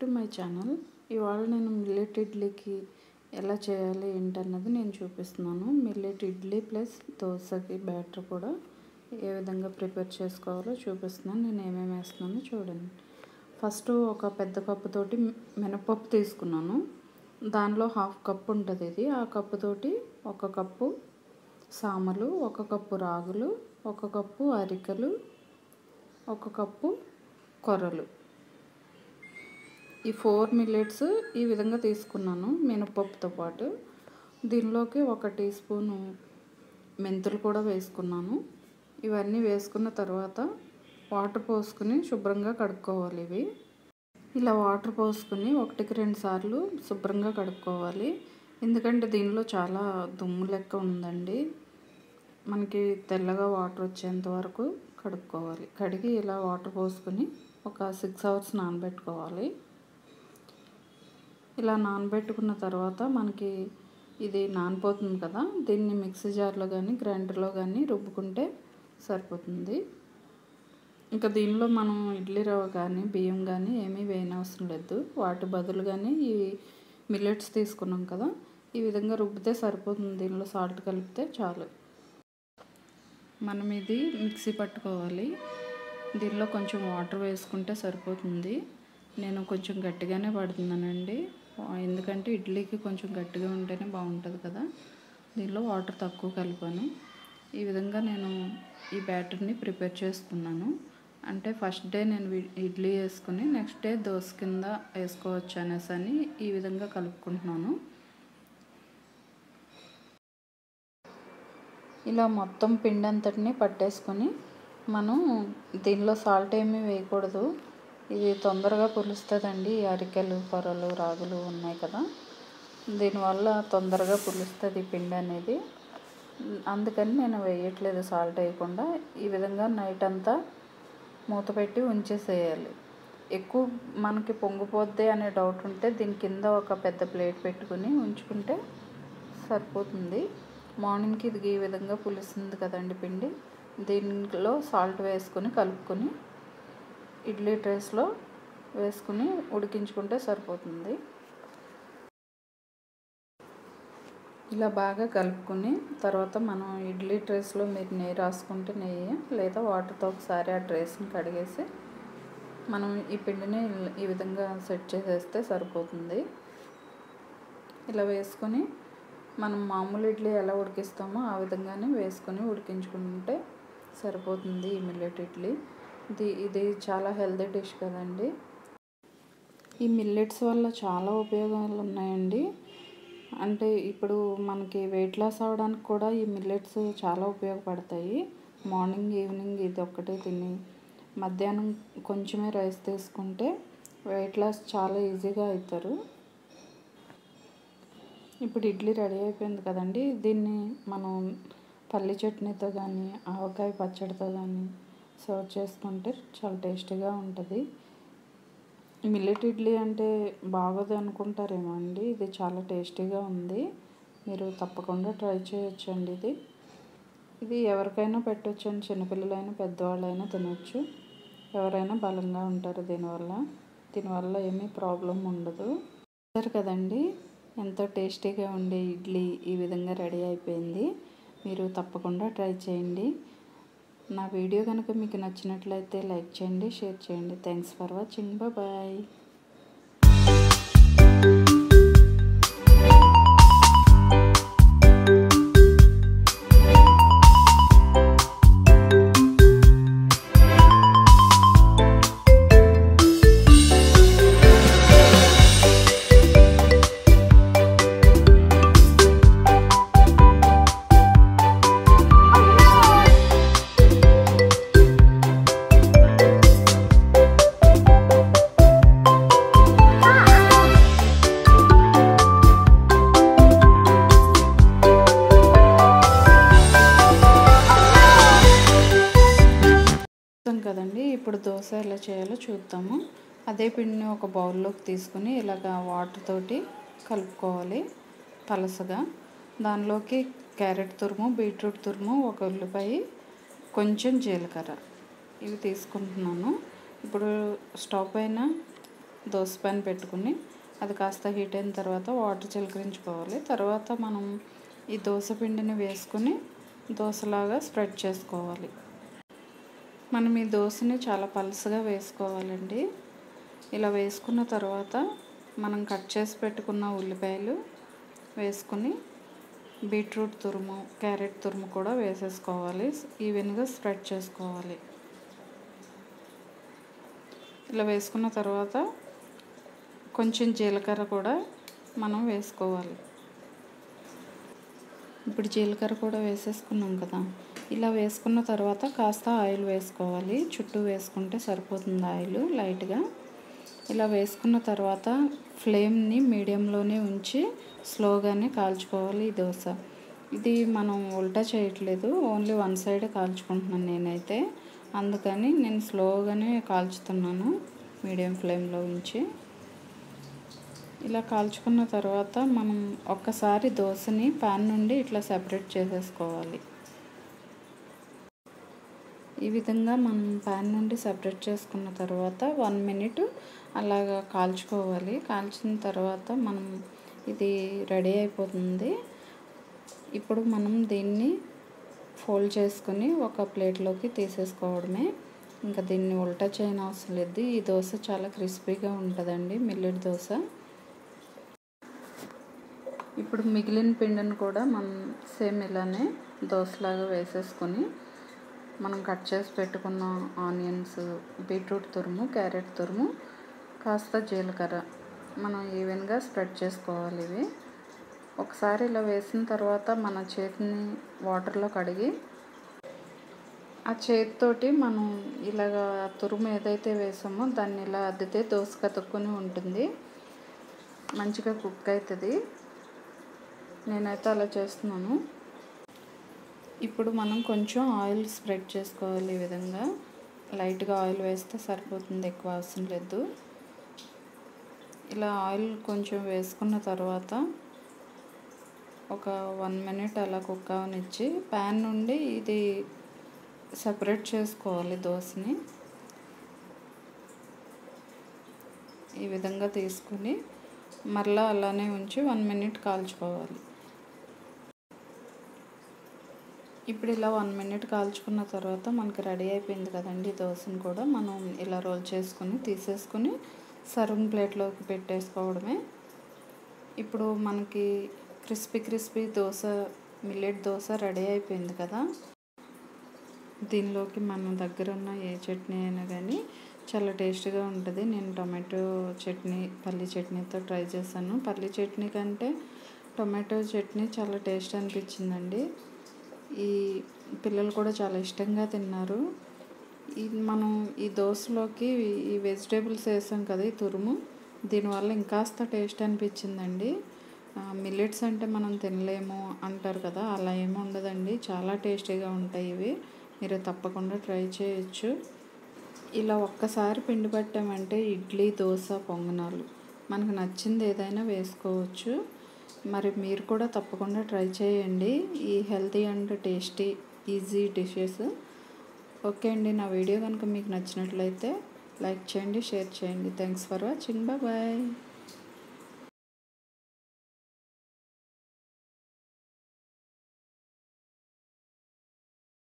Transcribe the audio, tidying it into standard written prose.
To my channel. ఇవాళ నేను millet ఇడ్లీకి ఎలా చేయాలి ఏంటన్నది నేను చూపిస్తున్నాను. మిల్లెట్ ఇడ్లీ ప్లస్ దోశకి బ్యాటర్ కూడా ఏ విధంగా ప్రిపేర్ చేసుకోవాలో చూపిస్తున్నాను. నేను ఏమేమి వేస్తున్నానో చూడండి. ఫస్ట్ ఒక పెద్ద కప్పుతోటి మినపప్పు తీసుకున్నాను. దానిలో 1/2 కప్పు ఉంటుంది ఇది. ఆ కప్పుతోటి 1 కప్పు సామలు, 1 కప్పు రాగులు, 1 కప్పు అరికలు, 1 కప్పు కొర్రలు, ఈ 4 మిల్లెట్స్ ఈ విధంగా తీసుకున్నాను మినపప్పుతో పాటు. దీనిలోకి 1 టీ స్పూను మెంతులు కూడా వేసుకున్నాను. ఇవన్నీ వేసుకున్న తర్వాత వాటర్ పోసుకుని శుభ్రంగా కడుక్కోవాలి. ఇవి ఇలా వాటర్ పోసుకుని 1కి 2 సార్లు శుభ్రంగా కడుక్కోవాలి. ఎందుకంటే దీనిలో చాలా దుమ్ము లెక్క ఉందండి. మనకి తెల్లగా వాటర్ వచ్చేంత వరకు కడుక్కోవాలి. కడిగి ఇలా వాటర్ పోసుకుని ఒక 6 అవర్స్ నానబెట్టుకోవాలి. ఇలా నానబెట్టుకున్న తర్వాత మనకి ఇది నానిపోతుంది కదా, దీన్ని మిక్సీ జార్లో కానీ గ్రైండర్లో కానీ రుబ్బుకుంటే సరిపోతుంది. ఇంకా దీనిలో మనం ఇడ్లీ రవ్వ కానీ బియ్యం కానీ ఏమీ వేయనవసరం లేదు. వాటి బదులు కానీ ఈ మిల్లెట్స్ తీసుకున్నాం కదా, ఈ విధంగా రుబ్బితే సరిపోతుంది. దీనిలో సాల్ట్ కలిపితే చాలు. మనం ఇది మిక్సీ పట్టుకోవాలి. దీనిలో కొంచెం వాటర్ వేసుకుంటే సరిపోతుంది. నేను కొంచెం గట్టిగానే పడుతున్నానండి, ఎందుకంటే ఇడ్లీకి కొంచెం గట్టిగా ఉంటేనే బాగుంటుంది కదా. దీనిలో వాటర్ తక్కువ కలిపాను. ఈ విధంగా నేను ఈ బ్యాటర్ని ప్రిపేర్ చేసుకున్నాను. అంటే ఫస్ట్ డే నేను ఇడ్లీ వేసుకుని నెక్స్ట్ డే దోశ కింద వేసుకోవచ్చు అనేసి ఈ విధంగా కలుపుకుంటున్నాను. ఇలా మొత్తం పిండి అంతటిని పట్టేసుకొని మనం దీనిలో సాల్ట్ ఏమీ వేయకూడదు. ఇది తొందరగా పులుస్తుందండి. ఈ అరికెలు, కొర్రలు, రాగులు ఉన్నాయి కదా, దీనివల్ల తొందరగా పులుస్తుంది పిండి అనేది. అందుకని నేను వేయట్లేదు సాల్ట్ వేయకుండా. ఈ విధంగా నైట్ అంతా మూత పెట్టి ఉంచేసేయాలి. ఎక్కువ మనకి పొంగిపోద్ది అనే డౌట్ ఉంటే దీని కింద ఒక పెద్ద ప్లేట్ పెట్టుకుని ఉంచుకుంటే సరిపోతుంది. మార్నింగ్కి ఇది ఈ విధంగా పులుస్తుంది కదండి పిండి. దీనిలో సాల్ట్ వేసుకొని కలుపుకొని ఇడ్లీ ట్రేస్లో వేసుకుని ఉడికించుకుంటే సరిపోతుంది. ఇలా బాగా కలుపుకొని తర్వాత మనం ఇడ్లీ ట్రేస్లో మీరు నెయ్యి రాసుకుంటే నెయ్యి, లేదా వాటర్తో ఒకసారి ఆ ట్రేస్ని కడిగేసి మనం ఈ పిండిని ఈ విధంగా సెట్ చేసేస్తే సరిపోతుంది. ఇలా వేసుకొని మనం మామూలు ఇడ్లీ ఎలా ఉడికిస్తామో ఆ విధంగానే వేసుకొని ఉడికించుకుంటే సరిపోతుంది ఈ మిల్లెట్ ఇడ్లీ. ఇది చాలా హెల్తీ డిష్ కదండి. ఈ మిల్లెట్స్ వల్ల చాలా ఉపయోగాలు ఉన్నాయండి. అంటే ఇప్పుడు మనకి వెయిట్ లాస్ అవ్వడానికి కూడా ఈ మిల్లెట్స్ చాలా ఉపయోగపడతాయి. మార్నింగ్ ఈవినింగ్ ఇది ఒక్కటే తిని మధ్యాహ్నం కొంచెమే రైస్ తీసుకుంటే వెయిట్ లాస్ చాలా ఈజీగా అవుతారు. ఇప్పుడు ఇడ్లీ రెడీ అయిపోయింది కదండి. దీన్ని మనం పల్లి చట్నీతో కానీ ఆవకాయ పచ్చడితో కానీ సర్వ్ చేసుకుంటే చాలా టేస్టీగా ఉంటుంది. మిల్లెట్ ఇడ్లీ అంటే బాగోదు అనుకుంటారేమో అండి, ఇది చాలా టేస్టీగా ఉంది. మీరు తప్పకుండా ట్రై చేయొచ్చండి. ఇది ఎవరికైనా పెట్టొచ్చండి. చిన్నపిల్లలైనా పెద్దవాళ్ళైనా తినొచ్చు. ఎవరైనా బలంగా ఉంటారు దీనివల్ల ఏమీ ప్రాబ్లం ఉండదు. చూసారు కదండి, ఎంతో టేస్టీగా ఉండే ఇడ్లీ ఈ విధంగా రెడీ అయిపోయింది. మీరు తప్పకుండా ట్రై చేయండి. నా వీడియో కనుక మీకు నచ్చినట్లయితే లైక్ చేయండి, షేర్ చేయండి. Thanks for watching. బాయ్. కదండి, ఇప్పుడు దోశ ఎలా చేయాలో చూద్దాము. అదే పిండిని ఒక బౌల్లోకి తీసుకుని ఇలాగ వాటర్ తోటి కలుపుకోవాలి పలసగా. దానిలోకి క్యారెట్ తురుము, బీట్రూట్ తురుము, 1 ఉల్లిపాయ, కొంచెం జీలకర్ర ఇవి తీసుకుంటున్నాను. ఇప్పుడు స్టవ్ పైన దోశ పాన్ పెట్టుకుని అది కాస్త హీట్ అయిన తర్వాత వాటర్ చిలకరించుకోవాలి. తర్వాత మనం ఈ దోశ పిండిని వేసుకుని దోశలాగా స్ప్రెడ్ చేసుకోవాలి. మనం ఈ దోశని చాలా పలుచగా వేసుకోవాలండి. ఇలా వేసుకున్న తర్వాత మనం కట్ చేసి పెట్టుకున్న ఉల్లిపాయలు వేసుకుని బీట్రూట్ తురుము, క్యారెట్ తురుము కూడా వేసేసుకోవాలి. ఈవెన్గా స్ప్రెడ్ చేసుకోవాలి. ఇలా వేసుకున్న తర్వాత కొంచెం జీలకర్ర కూడా మనం వేసుకోవాలి. ఇప్పుడు జీలకర్ర కూడా వేసేసుకున్నాం కదా. ఇలా వేసుకున్న తర్వాత కాస్త ఆయిల్ వేసుకోవాలి. చుట్టూ వేసుకుంటే సరిపోతుంది ఆయిల్ లైట్గా. ఇలా వేసుకున్న తర్వాత ఫ్లేమ్ని మీడియంలోనే ఉంచి స్లోగానే కాల్చుకోవాలి ఈ దోశ. ఇది మనం ఉల్టా చేయట్లేదు, ఓన్లీ వన్ సైడ్ కాల్చుకుంటున్నాను నేనైతే. అందుకని నేను స్లోగానే కాల్చుతున్నాను మీడియం ఫ్లేమ్లో ఉంచి. ఇలా కాల్చుకున్న తర్వాత మనం ఒక్కసారి దోశని ప్యాన్ నుండి ఇట్లా సెపరేట్ చేసేసుకోవాలి. ఈ విధంగా మనం ప్యాన్ నుండి సెపరేట్ చేసుకున్న తర్వాత 1 మినిట్ అలాగా కాల్చుకోవాలి. కాల్చిన తర్వాత మనం ఇది రెడీ అయిపోతుంది. ఇప్పుడు మనం దీన్ని ఫోల్డ్ చేసుకుని ఒక ప్లేట్లోకి తీసేసుకోవడమే. ఇంకా దీన్ని ఉల్టా చేయని అవసరం లేదు. ఈ దోశ చాలా క్రిస్పీగా ఉంటుందండి, మిల్లెట్ దోశ. ఇప్పుడు మిగిలిన పిండిని కూడా మనం సేమ్ ఇలానే దోశలాగా వేసేసుకొని మనం కట్ చేసి పెట్టుకున్న ఆనియన్స్, బీట్రూట్ తురుము, క్యారెట్ తురుము, కాస్త జీలకర్ర మనం ఈవెన్గా స్ప్రెడ్ చేసుకోవాలి. ఇవి ఒకసారి ఇలా వేసిన తర్వాత మన చేతిని వాటర్లో కడిగి ఆ చేతితోటి మనం ఇలాగా తురుము ఏదైతే వేసామో దాన్ని ఇలా అద్దితే దోశ కతుక్కొని ఉంటుంది, మంచిగా కుక్ అవుతుంది. నేనైతే అలా చేస్తున్నాను. ఇప్పుడు మనం కొంచెం ఆయిల్ స్ప్రెడ్ చేసుకోవాలి. ఈ విధంగా లైట్గా ఆయిల్ వేస్తే సరిపోతుంది, ఎక్కువ అవసరం లేదు. ఇలా ఆయిల్ కొంచెం వేసుకున్న తర్వాత ఒక 1 మినిట్ అలా కుక్ అవనిచ్చి ప్యాన్ నుండి ఇది సెపరేట్ చేసుకోవాలి దోశని. ఈ విధంగా తీసుకుని మరలా అలానే ఉంచి 1 మినిట్ కాల్చుకోవాలి. ఇప్పుడు ఇలా 1 మినిట్ కాల్చుకున్న తర్వాత మనకి రెడీ అయిపోయింది కదండి. దోశను కూడా మనం ఇలా రోల్ చేసుకుని తీసేసుకుని సర్వింగ్ ప్లేట్లోకి పెట్టేసుకోవడమే. ఇప్పుడు మనకి crispy dosa, millet dosa ready అయిపోయింది కదా. దీనిలోకి మన దగ్గర ఉన్న ఏ చట్నీ అయినా కానీ చాలా టేస్ట్గా ఉంటుంది. నేను టొమాటో చట్నీ, పల్లి చట్నీతో ట్రై చేశాను. పల్లి చట్నీ కంటే టొమాటో చట్నీ చాలా టేస్ట్ అనిపించిందండి. ఈ పిల్లలు కూడా చాలా ఇష్టంగా తిన్నారు. మనం ఈ దోశలోకి ఈ వెజిటేబుల్స్ వేసాం కదా, ఈ తురుము, దీనివల్ల ఇంకాస్త టేస్ట్ అనిపించిందండి. మిల్లెట్స్ అంటే మనం తినలేము అంటారు కదా, అలా ఏమి ఉండదండి. చాలా టేస్టీగా ఉంటాయి ఇవి. మీరు తప్పకుండా ట్రై చేయొచ్చు. ఇలా ఒక్కసారి పిండి పట్టామంటే ఇడ్లీ, దోశ, పొంగనాలు మనకు నచ్చింది ఏదైనా వేసుకోవచ్చు. మరి మీరు కూడా తప్పకుండా ట్రై చేయండి ఈ healthy and tasty easy dishes. Okay అండి, నా వీడియో కనుక మీకు నచ్చినట్లయితే లైక్ చేయండి, షేర్ చేయండి. Thanks for watching. బాయ్.